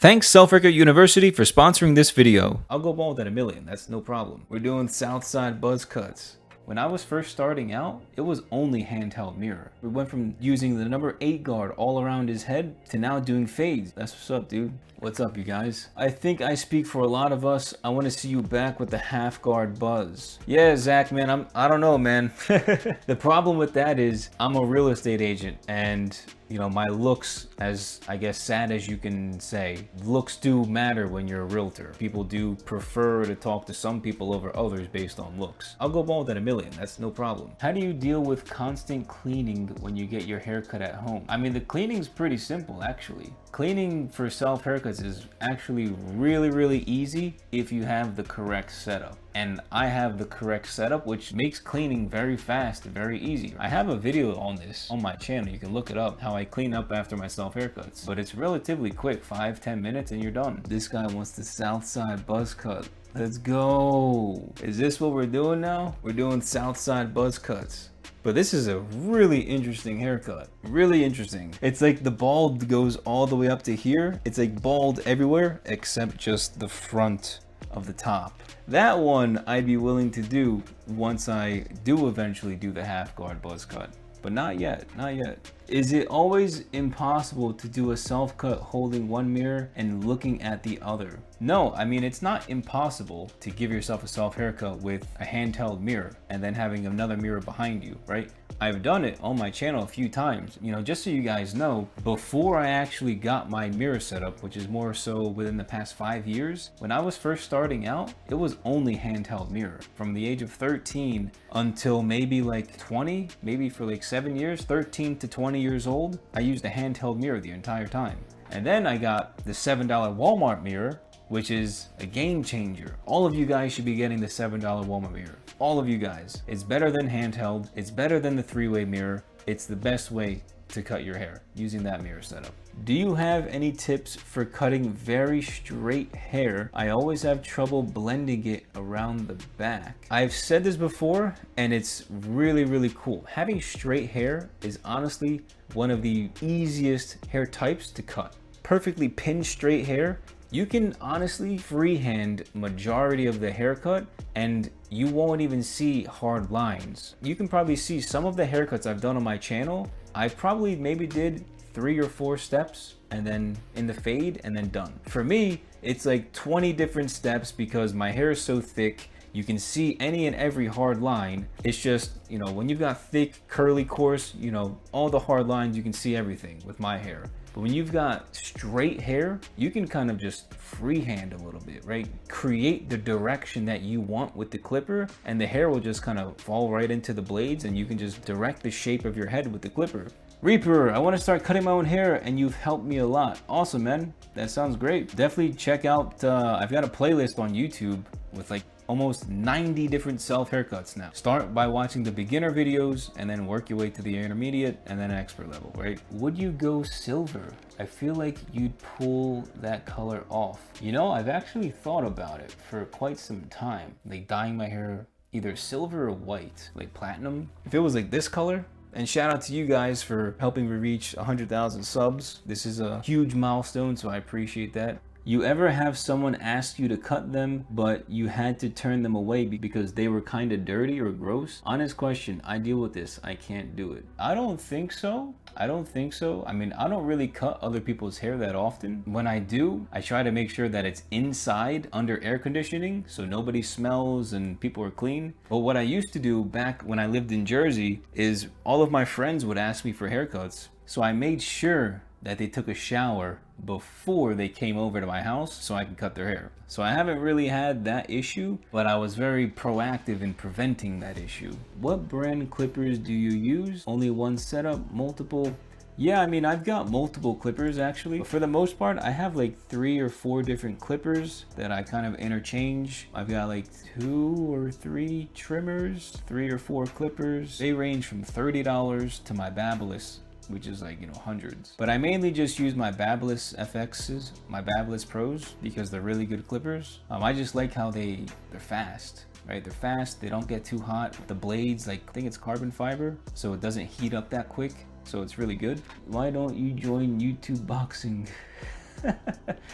Thanks Self-Haircut University for sponsoring this video. I'll go bald at $1 million, that's no problem. We're doing Southside buzz cuts. When I was first starting out, it was only handheld mirror. We went from using the number 8 guard all around his head to now doing fades. That's what's up, dude. What's up, you guys? I think I speak for a lot of us. I want to see you back with the half guard buzz. Yeah, Zach, man, I don't know, man. The problem with that is I'm a real estate agent, and you know, my looks, as I guess sad as you can say, looks do matter when you're a realtor. People do prefer to talk to some people over others based on looks. I'll go bald at $1 million, that's no problem. How do you deal with constant cleaning when you get your haircut at home? I mean, the cleaning's pretty simple, actually. Cleaning for self haircuts is actually really easy if you have the correct setup. And I have the correct setup, which makes cleaning very fast and very easy. I have a video on this on my channel. You can look it up, how I clean up after my self haircuts. But it's relatively quick, 5-10 minutes and you're done. This guy wants the Southside buzz cut. Let's go. Is this what we're doing now? We're doing Southside buzz cuts. But this is a really interesting haircut. Really interesting. It's like the bald goes all the way up to here. It's like bald everywhere except just the front of the top. That one I'd be willing to do once I do eventually do the half guard buzz cut. But not yet, not yet. Is it always impossible to do a self cut holding one mirror and looking at the other? No, I mean, it's not impossible to give yourself a self haircut with a handheld mirror and then having another mirror behind you, right? I've done it on my channel a few times. You know, just so you guys know, before I actually got my mirror setup, which is more so within the past 5 years, when I was first starting out, it was only handheld mirror. From the age of 13 until maybe like 20, maybe for like 7 years, 13 to 20 years old, I used a handheld mirror the entire time. And then I got the $7 Walmart mirror, which is a game changer. All of you guys should be getting the $7 Walmart mirror. All of you guys. It's better than handheld. It's better than the 3-way mirror. It's the best way to cut your hair using that mirror setup. Do you have any tips for cutting very straight hair? I always have trouble blending it around the back. I've said this before and it's really cool. Having straight hair is honestly one of the easiest hair types to cut. Perfectly pinned straight hair, you can honestly freehand majority of the haircut and you won't even see hard lines. You can probably see some of the haircuts I've done on my channel. I probably maybe did 3 or 4 steps and then in the fade and then done. For me, it's like 20 different steps because my hair is so thick. You can see any and every hard line. It's just, you know, when you've got thick, curly, coarse, you know, all the hard lines, you can see everything with my hair. But when you've got straight hair, you can kind of just freehand a little bit, right? Create the direction that you want with the clipper and the hair will just kind of fall right into the blades and you can just direct the shape of your head with the clipper. Reaper, I want to start cutting my own hair and you've helped me a lot. Awesome, man. That sounds great. Definitely check out, I've got a playlist on YouTube with like almost 90 different self haircuts now. Start by watching the beginner videos and then work your way to the intermediate and then expert level, right? Would you go silver? I feel like you'd pull that color off. You know, I've actually thought about it for quite some time. Like dyeing my hair either silver or white, like platinum. If it was like this color, and shout out to you guys for helping me reach 100,000 subs. This is a huge milestone, so I appreciate that. You ever have someone ask you to cut them, but you had to turn them away because they were kind of dirty or gross? Honest question, I deal with this. I can't do it. I don't think so. I don't think so. I mean, I don't really cut other people's hair that often. When I do, I try to make sure that it's inside under air conditioning so nobody smells and people are clean. But what I used to do back when I lived in Jersey is all of my friends would ask me for haircuts. So I made sure that they took a shower before they came over to my house so I could cut their hair. So I haven't really had that issue, but I was very proactive in preventing that issue. What brand clippers do you use? Only one setup, multiple? Yeah, I mean, I've got multiple clippers actually. But for the most part, I have like 3 or 4 different clippers that I kind of interchange. I've got like 2 or 3 trimmers, 3 or 4 clippers. They range from $30 to my Babyliss, which is like, you know, hundreds. But I mainly just use my Babyliss FXs, my Babyliss Pros, because they're really good clippers. I just like how they're fast, right? They're fast, they don't get too hot. The blades, like, I think it's carbon fiber, so it doesn't heat up that quick. So it's really good. Why don't you join YouTube boxing?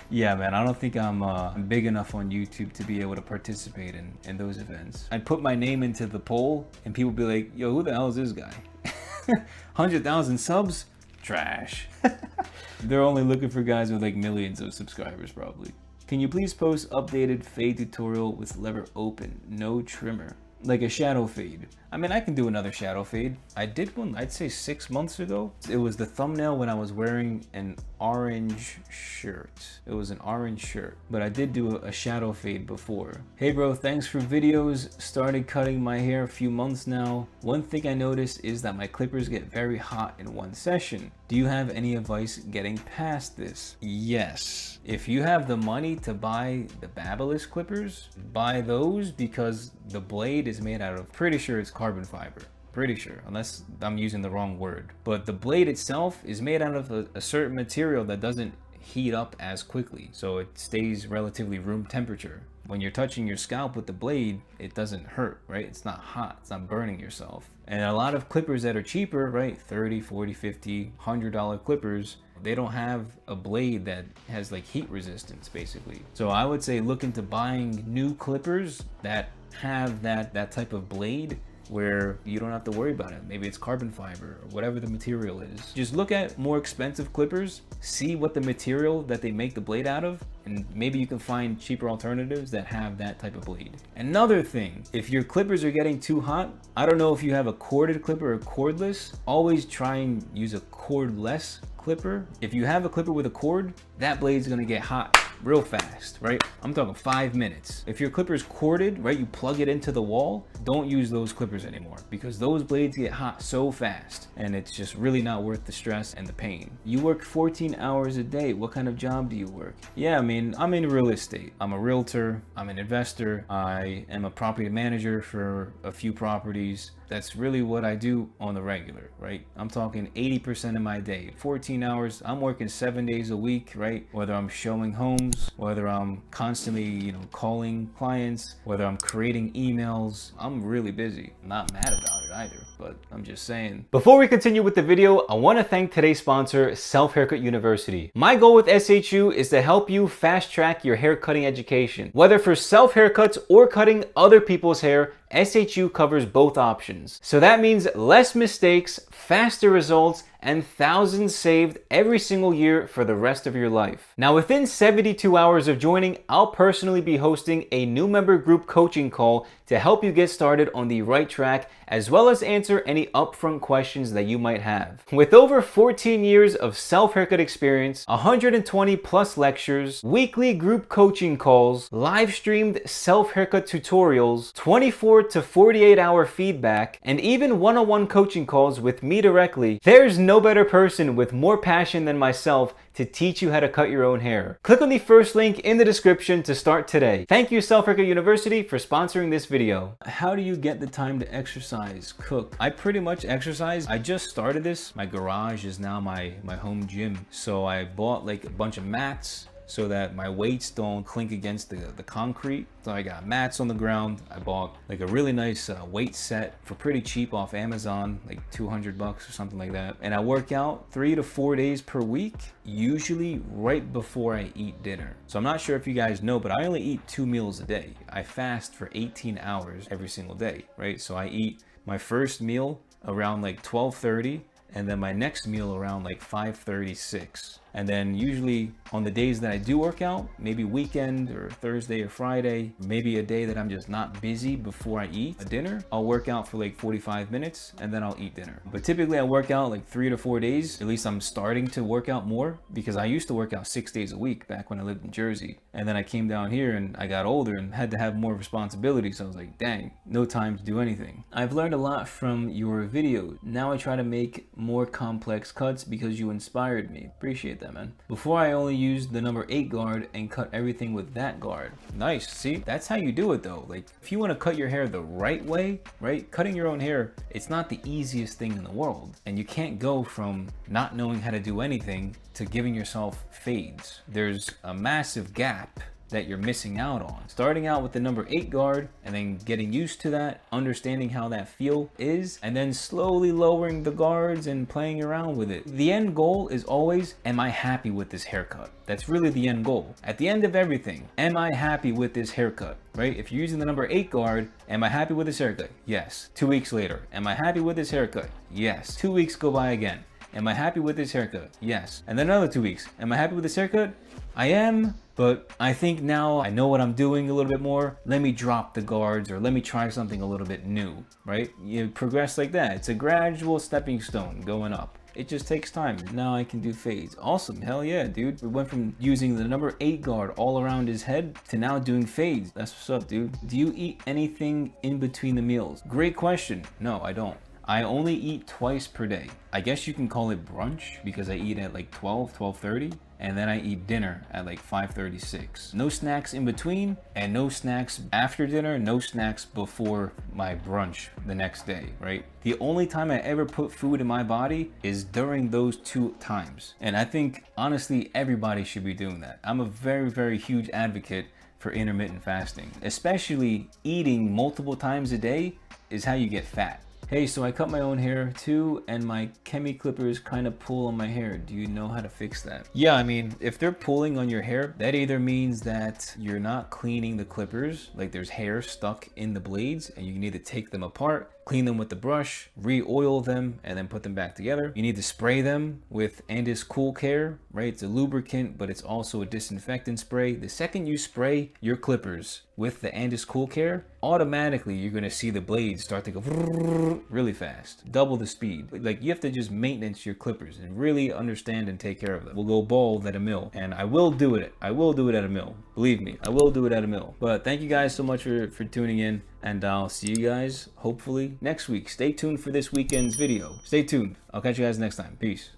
Yeah, man, I don't think I'm big enough on YouTube to be able to participate in those events. I'd put my name into the poll and people be like, yo, who the hell is this guy? 100,000 subs? Trash. They're only looking for guys with like millions of subscribers probably. Can you please post updated fade tutorial with lever open, no trimmer? Like a shadow fade. I mean, I can do another shadow fade. I did one, I'd say 6 months ago. It was the thumbnail when I was wearing an orange shirt. It was an orange shirt, but I did do a shadow fade before. Hey bro, thanks for videos. Started cutting my hair a few months now. One thing I noticed is that my clippers get very hot in one session. Do you have any advice getting past this? Yes. If you have the money to buy the Babyliss clippers, buy those because the blade is made out of, pretty sure it's carbon fiber. Pretty sure, unless I'm using the wrong word. But the blade itself is made out of a certain material that doesn't heat up as quickly. So it stays relatively room temperature. When you're touching your scalp with the blade, it doesn't hurt, right? It's not hot, it's not burning yourself. And a lot of clippers that are cheaper, right? 30, 40, 50, $100 clippers, they don't have a blade that has like heat resistance basically. So I would say look into buying new clippers that have that type of blade where you don't have to worry about it. Maybe it's carbon fiber or whatever the material is. Just look at more expensive clippers, see what the material that they make the blade out of, and maybe you can find cheaper alternatives that have that type of blade. Another thing, if your clippers are getting too hot, I don't know if you have a corded clipper or cordless, always try and use a cordless clipper. If you have a clipper with a cord, that blade's gonna get hot real fast, right? I'm talking 5 minutes. If your clipper's corded, right, you plug it into the wall, don't use those clippers anymore because those blades get hot so fast and it's just really not worth the stress and the pain. You work 14 hours a day. What kind of job do you work? Yeah, I mean, I'm in real estate. I'm a realtor, I'm an investor, I am a property manager for a few properties. That's really what I do on the regular, right? I'm talking 80% of my day, 14 hours. I'm working 7 days a week, right? Whether I'm showing homes, whether I'm constantly, calling clients, whether I'm creating emails, I'm really busy. I'm not mad about it either, but I'm just saying. Before we continue with the video, I want to thank today's sponsor, Self Haircut University. My goal with SHU is to help you fast track your hair cutting education. Whether for self haircuts or cutting other people's hair, SHU covers both options. So that means less mistakes, faster results, and thousands saved every single year for the rest of your life. Now, within 72 hours of joining, I'll personally be hosting a new member group coaching call to help you get started on the right track, as well as answer any upfront questions that you might have. With over 14 years of self-haircut experience, 120 plus lectures, weekly group coaching calls, live streamed self-haircut tutorials, 24 to 48 hour feedback, and even one-on-one coaching calls with me directly, there's no better person with more passion than myself to teach you how to cut your own hair. Click on the first link in the description to start today. Thank you, Self Haircut University, for sponsoring this video. How do you get the time to exercise, cook? I pretty much exercise. I just started this. My garage is now my home gym. So I bought like a bunch of mats so that my weights don't clink against the concrete. So I got mats on the ground. I bought like a really nice weight set for pretty cheap off Amazon, like 200 bucks or something like that. And I work out 3 to 4 days per week, usually right before I eat dinner. So I'm not sure if you guys know, but I only eat 2 meals a day. I fast for 18 hours every single day, right? So I eat my first meal around like 12:30, and then my next meal around like 5:36. And then usually on the days that I do work out, maybe weekend or Thursday or Friday, maybe a day that I'm just not busy before I eat a dinner, I'll work out for like 45 minutes and then I'll eat dinner. But typically I work out like 3 to 4 days. At least I'm starting to work out more because I used to work out 6 days a week back when I lived in Jersey. And then I came down here and I got older and had to have more responsibilities. So I was like, dang, no time to do anything. I've learned a lot from your videos. Now I try to make more complex cuts because you inspired me. Appreciate that, man. Before I only used the number 8 guard and cut everything with that guard. Nice. See, that's how you do it though. Like if you want to cut your hair the right way, right? Cutting your own hair, it's not the easiest thing in the world. And you can't go from not knowing how to do anything to giving yourself fades. There's a massive gap that you're missing out on. Starting out with the number 8 guard and then getting used to that, understanding how that feel is, and then slowly lowering the guards and playing around with it. The end goal is always, am I happy with this haircut? That's really the end goal. At the end of everything, am I happy with this haircut, right? If you're using the number 8 guard, am I happy with this haircut? Yes. 2 weeks later, am I happy with this haircut? Yes. 2 weeks go by again. Am I happy with this haircut? Yes. And then another 2 weeks. Am I happy with this haircut? I am, but I think now I know what I'm doing a little bit more. Let me drop the guards, or let me try something a little bit new, right? You progress like that. It's a gradual stepping stone going up. It just takes time. Now I can do fades. Awesome. Hell yeah, dude. We went from using the number 8 guard all around his head to now doing fades. That's what's up, dude. Do you eat anything in between the meals? Great question. No, I don't. I only eat twice per day. I guess you can call it brunch because I eat at like 12:30, and then I eat dinner at like 5:36. No snacks in between, and no snacks after dinner, no snacks before my brunch the next day, right? The only time I ever put food in my body is during those 2 times. And I think honestly everybody should be doing that. I'm a very, very huge advocate for intermittent fasting. Especially eating multiple times a day is how you get fat. Hey, so I cut my own hair too, and my chemi clippers kind of pull on my hair. Do you know how to fix that? Yeah, I mean, if they're pulling on your hair, that either means that you're not cleaning the clippers, like there's hair stuck in the blades, and you need to take them apart, clean them with the brush, re-oil them, and then put them back together. You need to spray them with Andis Cool Care, right? It's a lubricant, but it's also a disinfectant spray. The second you spray your clippers with the Andis Cool Care, automatically you're gonna see the blades start to go really fast, double the speed. Like, you have to just maintenance your clippers and really understand and take care of them. We'll go bald at a mill, and I will do it. I will do it at a mill. Believe me, I will do it at a mill. But thank you guys so much for tuning in, and I'll see you guys hopefully next week. Stay tuned for this weekend's video. Stay tuned. I'll catch you guys next time. Peace.